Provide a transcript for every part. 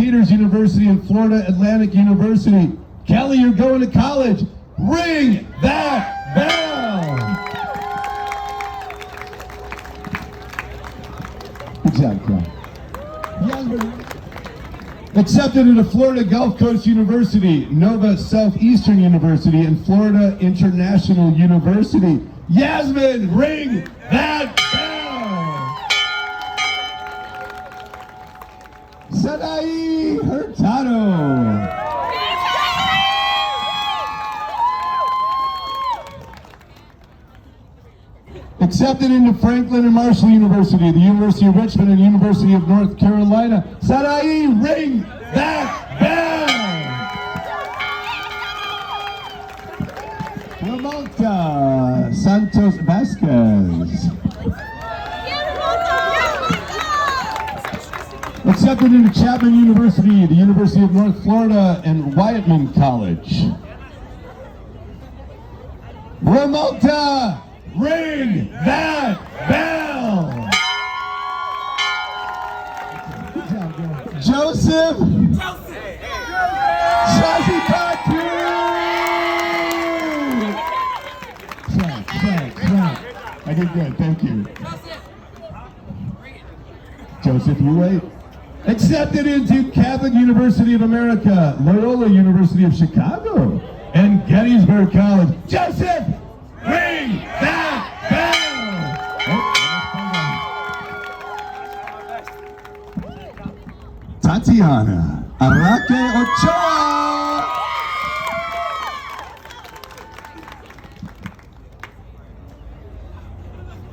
Peters University and Florida Atlantic University. Kelly, you're going to college. Ring that bell! Good job, Kelly. Accepted into Florida Gulf Coast University, Nova Southeastern University, and Florida International University. Yasmin, ring that bell! Sadai Hurtado. Accepted into Franklin and Marshall University, the University of Richmond, and University of North Carolina. Sadai, ring that bell! Ramonta Santos Vasquez. Accepted into Chapman University, the University of North Florida, and Wyattman College. Ramonta, ring that bell! Joseph Shazikatu! I did good, thank you. Joseph, you wait. Accepted into Catholic University of America, Loyola University of Chicago, and Gettysburg College. Joseph, ring that bell! Tatiana Araque Ochoa.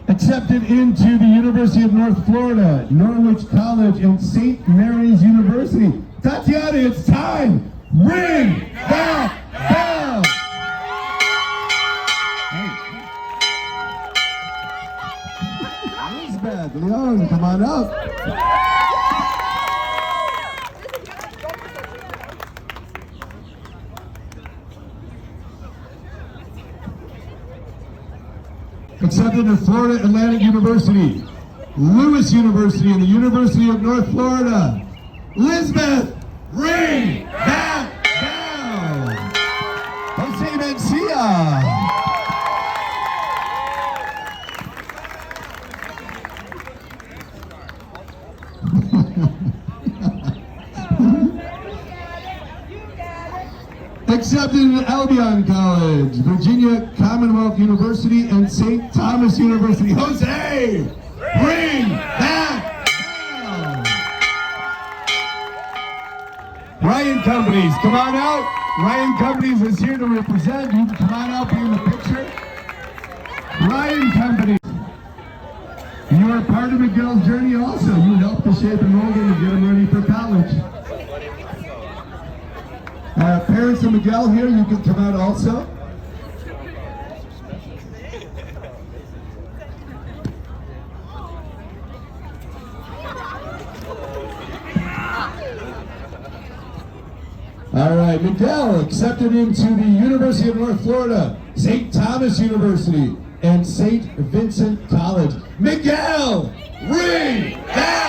Accepted into the University of North Florida, Norwich College, and St. Mary's University. Tatiana, it's time. Ring that bell! Elizabeth Leon, come on up. Accepted to Florida Atlantic University, Lewis University, and the University of North Florida. Elizabeth, ring that bell! Jose Mencia. Accepted to Albion College, Virginia Commonwealth University, and St. Thomas University. Jose, ring that bell! Ryan Companies, come on out. Ryan Companies is here to represent. You can come on out, be in the picture. Ryan Companies. You are part of Miguel's journey also. You helped to shape and mold him and get him ready for college. Parents of Miguel here, you can come out also. All right, Miguel accepted into the University of North Florida, St. Thomas University, and St. Vincent College. Miguel, ring that